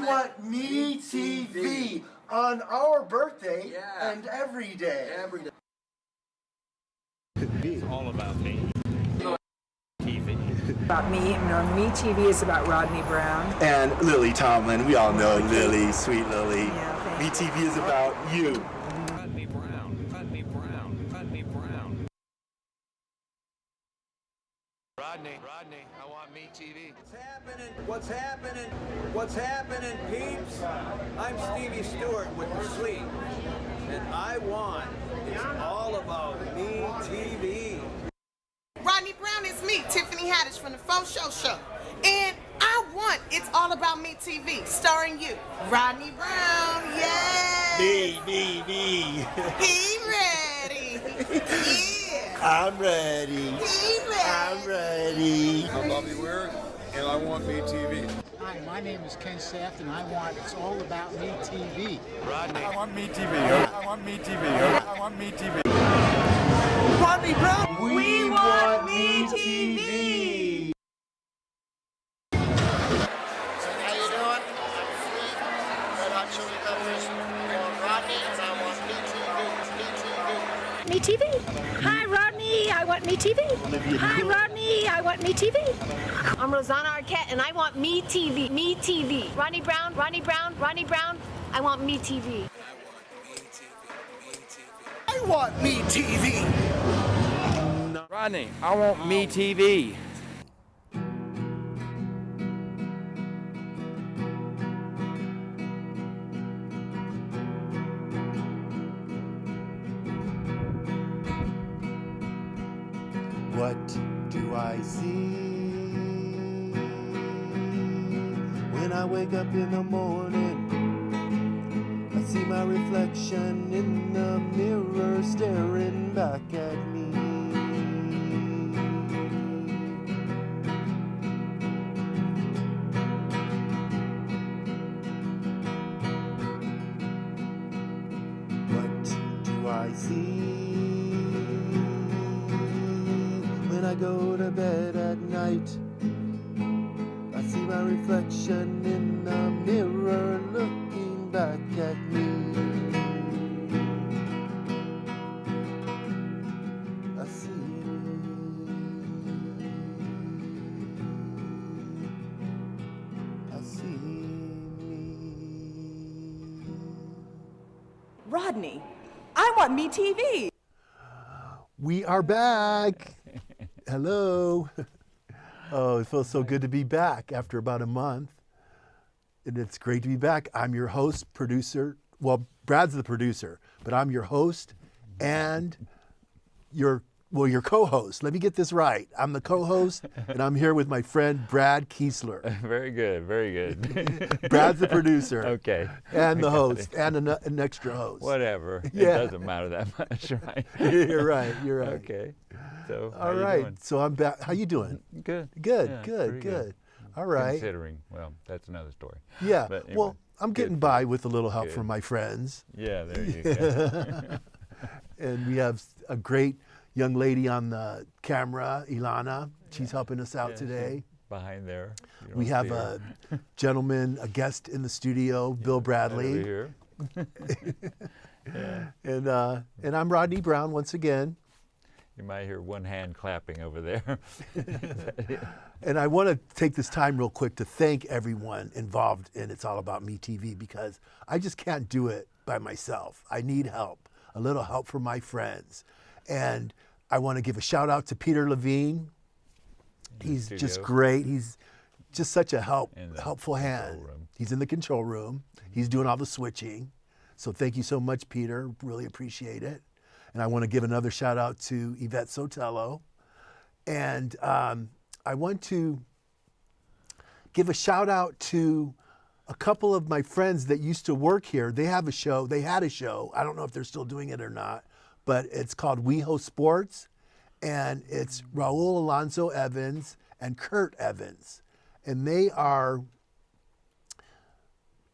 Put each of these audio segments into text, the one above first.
Want Me TV on our birthday and every day. It's all about me. TV. About me, Me TV is about Rodney Brown. And Lily Tomlin, we all know Lily, sweet Lily. Yeah, Me TV is about you. Rodney Brown. Rodney Brown. Rodney Brown. Rodney, I want Me TV. What's happening? What's happening, peeps? I'm Stevie Stewart with The Sleep, and I want It's All About Me TV. Rodney Brown is me, Tiffany Haddish from the Faux Show. And I want It's All About Me TV, starring you, Rodney Brown. Yay! Me. He ready. Yeah. I'm ready. He ready. I'm ready. I'm Bobby Weir, and I want Me TV. Hi, my name is Ken Saft, and I want It's All About Me TV. Rodney. I want Me TV. I want Me TV. I want Me TV. Rodney Brown. We want Me TV. How you doing? I'm Free, Red Hot Chili Peppers, or Rodney, and I want Me TV. Me TV. Hi, Rodney. I want Me TV. Hi, Rodney. I want Me TV. I'm Rosanna Arquette, and I want Me TV. Me TV. Rodney Brown. Rodney Brown. Rodney Brown. I want Me TV. I want Me TV. Rodney, I want Me TV. What do I see when I wake up in the morning? I see my reflection in the mirror staring back at me. What do I see when I go to bed at night? I see my reflection in the mirror looking back at me. I see me. Rodney, I want Me TV. We are back. Hello. Oh, it feels so good to be back after about a month. And it's great to be back. I'm your host, producer. Well, Brad's the producer, but I'm your host and your co-host. Let me get this right. I'm the co-host, and I'm here with my friend Brad Keistler. Very good, very good. Brad's the producer. Okay. And the host, and an extra host. Whatever. Yeah. It doesn't matter that much, right? You're right. Okay. So, All right. So I'm back. How you doing? Good. Good, Yeah, good, pretty good. All right. Considering, well, that's another story. Yeah. But anyway, Well, I'm getting good. by with a little help Good. from my friends. Yeah, there you go. And we have a great young lady on the camera, Ilana. She's helping us out Yeah, today. Behind there. You don't We have see a her. gentleman, a guest in the studio, Bill Right Bradley. over here. Yeah. And I'm Rodney Brown once again. You might hear one hand clapping over there. And I want to take this time real quick to thank everyone involved in It's All About Me TV, because I just can't do it by myself. I need help, a little help from my friends. And I want to give a shout out to Peter Levine. He's just studio. great. He's just such a In the helpful hand. control room. He's in the control room. He's doing all the switching. So thank you so much, Peter. Really appreciate it. And I want to give another shout out to Yvette Sotelo. And I want to give a shout out to a couple of my friends that used to work here. They have a show. They had a show. I don't know if they're still doing it or not, but it's called WeHo Sports. And it's Raul Alonso Evans and Kurt Evans. And they are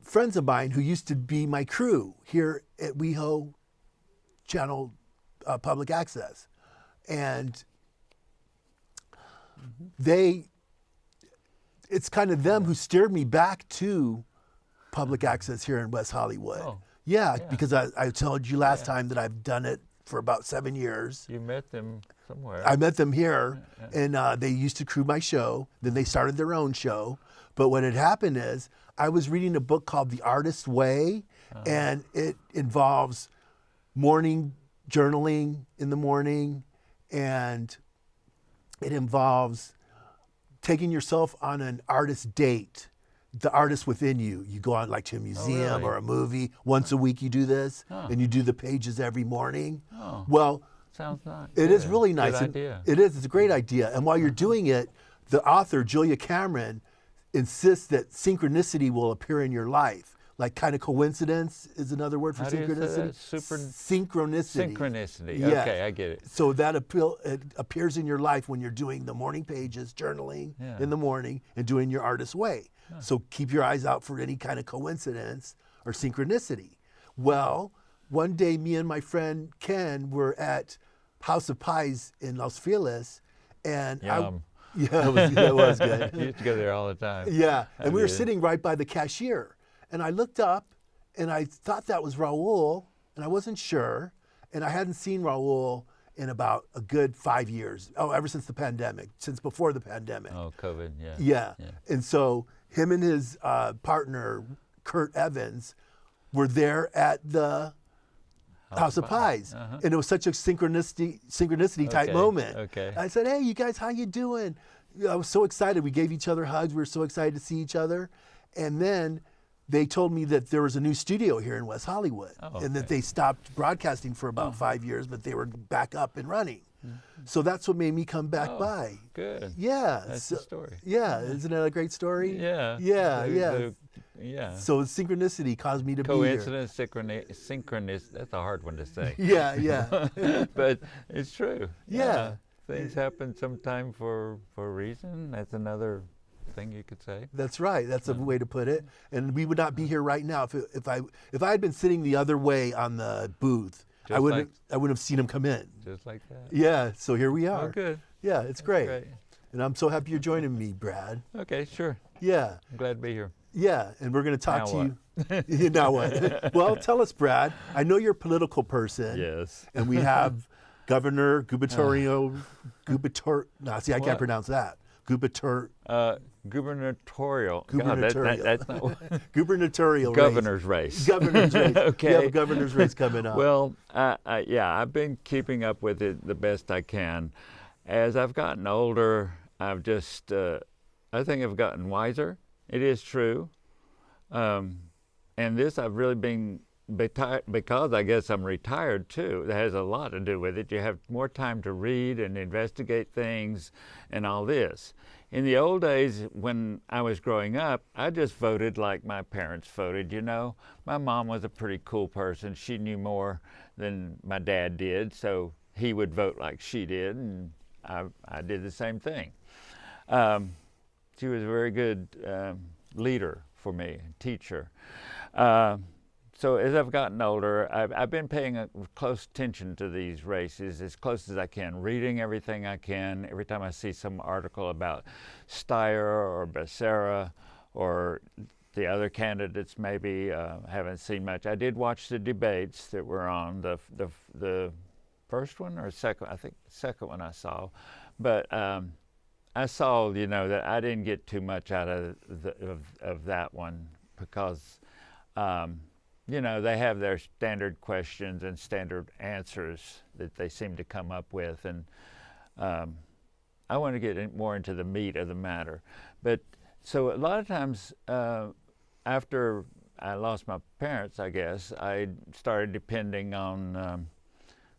friends of mine who used to be my crew here at WeHo Channel Public Access. And it's kind of them who steered me back to public access here in West Hollywood. Oh, yeah, yeah. because I told you last time that I've done it for about 7 years. You met them somewhere. I met them here, and they used to crew my show. Then they started their own show. But what had happened is I was reading a book called The Artist's Way, and it involves morning journaling in the morning, and it involves taking yourself on an artist date. The artist within you. You go out like to a museum or a movie. Once a week you do this, and you do the pages every morning. Well, sounds nice. It is really nice. Good idea. It is. It's a great idea. And while you're doing it, the author, Julia Cameron, insists that synchronicity will appear in your life. Like kind of coincidence is another word for How do you say synchronicity. that? Synchronicity. Synchronicity. Yeah. Okay, I get it. So that it appears in your life when you're doing the morning pages, journaling in the morning, and doing your artist's way. So keep your eyes out for any kind of coincidence or synchronicity. Well, one day me and my friend Ken were at House of Pies in Los Feliz, and Yum. it was good. You used to go there all the time. Yeah, and we were did. sitting right by the cashier, and I looked up, and I thought that was Raul, and I wasn't sure, and I hadn't seen Raul in about a good 5 years. Oh, ever since the pandemic, since before the pandemic. Oh, COVID, yeah. Yeah, and so him and his partner, Kurt Evans, were there at the House of Pies, and it was such a synchronicity type moment. Okay. I said, "Hey, you guys, how you doing?" I was so excited. We gave each other hugs. We were so excited to see each other, and then they told me that there was a new studio here in West Hollywood, and that they stopped broadcasting for about 5 years, but they were back up and running. So that's what made me come back by. Good. Yeah. That's the story. Yeah, isn't that a great story? Yeah. Yeah. Yeah. So synchronicity caused me to Coincidence, synchronous. That's a hard one to say. be here. Yeah. But it's true. Yeah. Things happen sometime for a reason. That's another thing you could say. That's right. That's a way to put it. And we would not be here right now if I had been sitting the other way on the booth. I wouldn't have seen him come in. Just like that. Yeah. So here we are. Oh, good. Yeah, it's great. And I'm so happy you're joining me, Brad. Okay, sure. Yeah. I'm glad to be here. Yeah, and we're going to talk Now to you. Now what? Well, tell us, Brad. I know you're a political person. Yes. And we have Governor Gubernatorial. No, see, I can't pronounce that. Gubernatorial. Gubernatorial. God, that's not what. Gubernatorial Governor's race. Governor's race. Okay. You have a governor's race coming up. Well, I've been keeping up with it the best I can. As I've gotten older, I've just, I think I've gotten wiser. It is true. And this I've really been, because I guess I'm retired too, that has a lot to do with it. You have more time to read and investigate things and all this. In the old days when I was growing up, I just voted like my parents voted, you know. My mom was a pretty cool person. She knew more than my dad did, so he would vote like she did, and I did the same thing. She was a very good leader for me, teacher. So as I've gotten older, I've been paying a close attention to these races, as close as I can, reading everything I can. Every time I see some article about Steyer or Becerra or the other candidates, maybe haven't seen much. I did watch the debates that were on, the first one or second, I think the second one I saw. But I saw, you know, that I didn't get too much out of that one because, you know, they have their standard questions and standard answers that they seem to come up with, and I want to get more into the meat of the matter. But so a lot of times after I lost my parents, I guess, I started depending on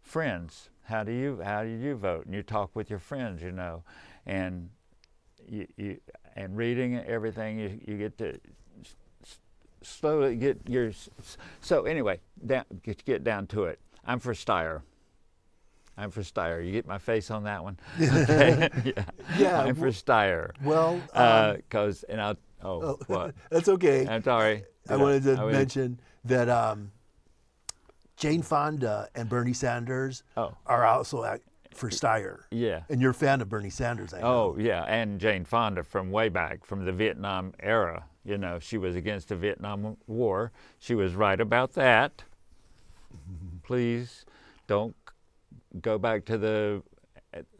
friends. How do you vote? And you talk with your friends, you know, and and reading everything, you get to slowly get your. So anyway, get down to it. I'm for Steyer. You get my face on that one? Okay. Yeah. I'm for Steyer. Well, because what? That's okay. I'm sorry. I wanted to mention that Jane Fonda and Bernie Sanders are also for Steyer. Yeah. And you're a fan of Bernie Sanders, I know. Oh, yeah, and Jane Fonda from way back, from the Vietnam era, You know, she was against the Vietnam War. She was right about that. Please don't go back to the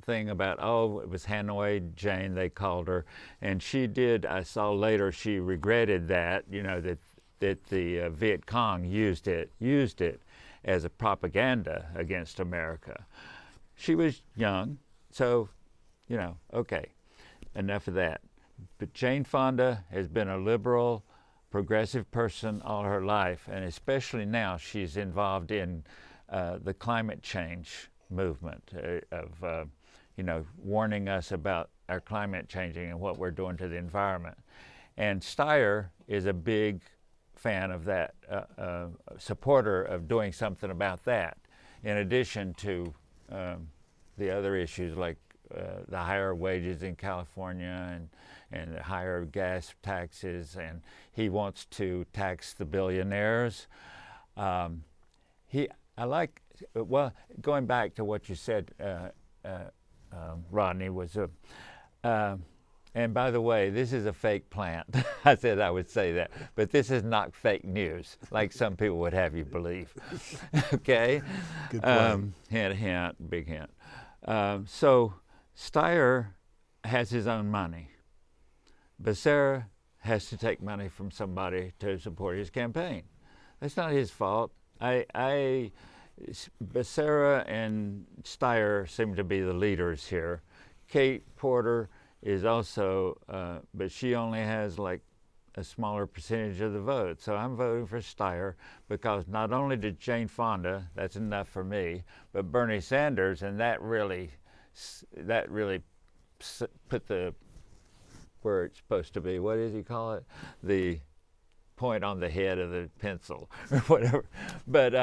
thing about, oh, it was Hanoi Jane, they called her. And she did, I saw later, she regretted that, you know, that the Viet Cong used it as a propaganda against America. She was young, so, you know, okay, enough of that. But Jane Fonda has been a liberal, progressive person all her life, and especially now she's involved in the climate change movement of, you know, warning us about our climate changing and what we're doing to the environment. And Steyer is a big fan of that, supporter of doing something about that, in addition to the other issues like the higher wages in California and the higher gas taxes, and he wants to tax the billionaires. Well, going back to what you said, Rodney, was and by the way, this is a fake plant. I said I would say that, but this is not fake news, like some people would have you believe. Okay? Good point. Hint, hint, big hint. So Steyer has his own money. Becerra has to take money from somebody to support his campaign. That's not his fault. Becerra and Steyer seem to be the leaders here. Kate Porter is also, but she only has like a smaller percentage of the vote. So I'm voting for Steyer because not only did Jane Fonda, that's enough for me, but Bernie Sanders, and that really put the where it's supposed to be. What does he call it? The point on the head of the pencil or whatever. But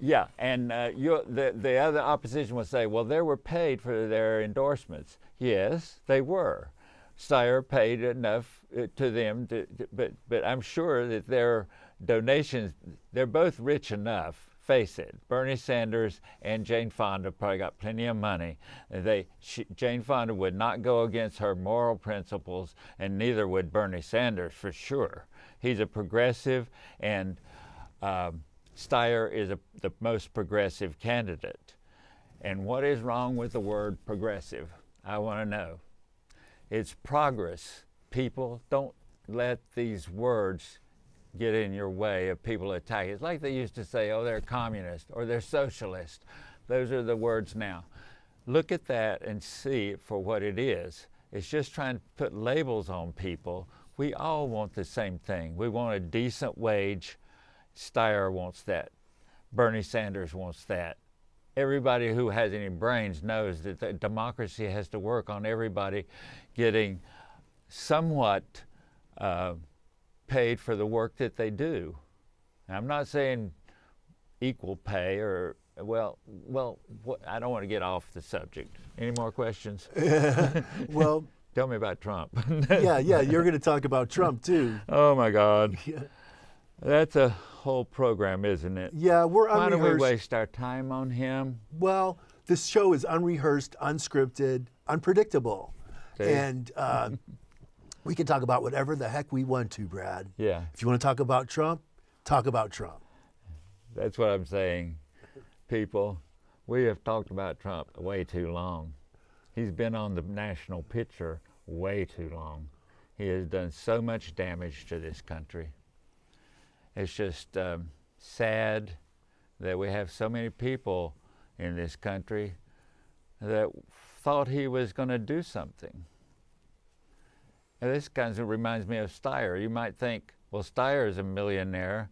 yeah, and the other opposition will say, well, they were paid for their endorsements. Yes, they were. Steyer paid enough to them, but I'm sure that their donations, they're both rich enough. Face it, Bernie Sanders and Jane Fonda probably got plenty of money. Jane Fonda would not go against her moral principles, and neither would Bernie Sanders for sure. He's a progressive, and Steyer is the most progressive candidate. And what is wrong with the word progressive? I want to know. It's progress. People, don't let these words get in your way of people attacking. It's like they used to say, oh, they're communist or they're socialist. Those are the words now. Look at that and see it for what it is. It's just trying to put labels on people. We all want the same thing. We want a decent wage. Steyer wants that. Bernie Sanders wants that. Everybody who has any brains knows that the democracy has to work on everybody getting somewhat paid for the work that they do. Now, I'm not saying equal pay or, I don't want to get off the subject. Any more questions? Well, tell me about Trump. yeah, you're going to talk about Trump too. Oh my God. Yeah. That's a whole program, isn't it? Yeah, we're unrehearsed. Why don't we waste our time on him? Well, this show is unrehearsed, unscripted, unpredictable. See? And we can talk about whatever the heck we want to, Brad. Yeah. If you want to talk about Trump, talk about Trump. That's what I'm saying. People, we have talked about Trump way too long. He's been on the national picture way too long. He has done so much damage to this country. It's just sad that we have so many people in this country that thought he was going to do something. And this kind of reminds me of Steyer. You might think, well, Steyer is a millionaire,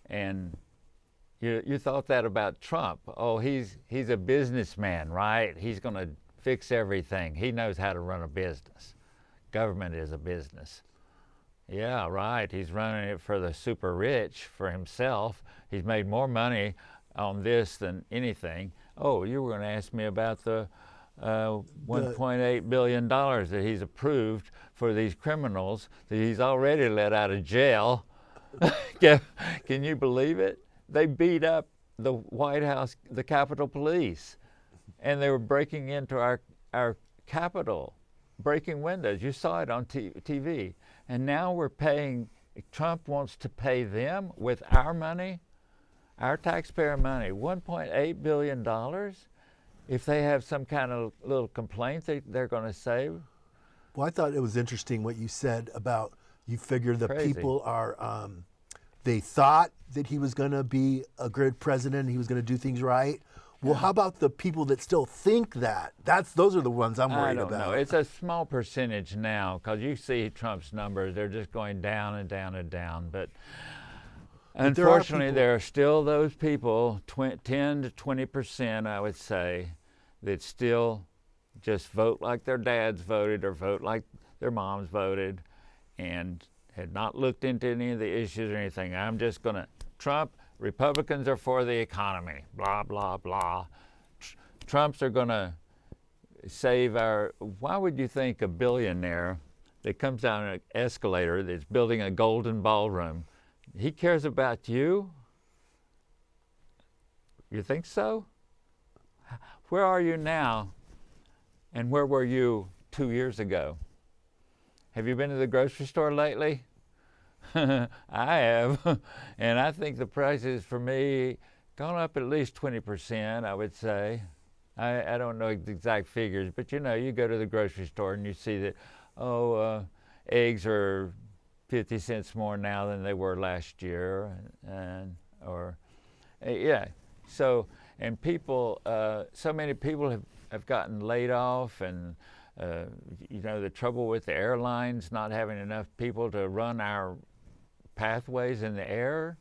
and you thought that about Trump. Oh, he's a businessman, right? He's going to fix everything. He knows how to run a business. Government is a business. Yeah, right. He's running it for the super rich, for himself. He's made more money on this than anything. Oh, you were going to ask me about the $1.8 billion that he's approved for these criminals that he's already let out of jail. Can you believe it? They beat up the White House, the Capitol Police, and they were breaking into our Capitol, breaking windows. You saw it on TV. And now we're paying, Trump wants to pay them with our money, our taxpayer money, $1.8 billion. If they have some kind of little complaint they're going to say. Well, I thought it was interesting what you said about you figure the Crazy. people are, they thought that he was going to be a good president, he was going to do things right. Well, how about the people that still think that? Those are the ones I'm worried I don't about. know. It's a small percentage now because you see Trump's numbers; they're just going down and down and down. But unfortunately, there are still those people, 10 to 20%, I would say, that still just vote like their dads voted or vote like their moms voted, and had not looked into any of the issues or anything. I'm just going to Trump. Republicans are for the economy, blah, blah, blah. Trumps are going to save our, why would you think a billionaire that comes down an escalator that's building a golden ballroom, he cares about you? You think so? Where are you now, and where were you 2 years ago? Have you been to the grocery store lately? I have, and I think the prices for me gone up at least 20%, I would say. I don't know the exact figures, but you know, you go to the grocery store and you see that, eggs are 50 cents more now than they were last year, So, and people, so many people have gotten laid off, and you know, the trouble with the airlines not having enough people to run our pathways in the air.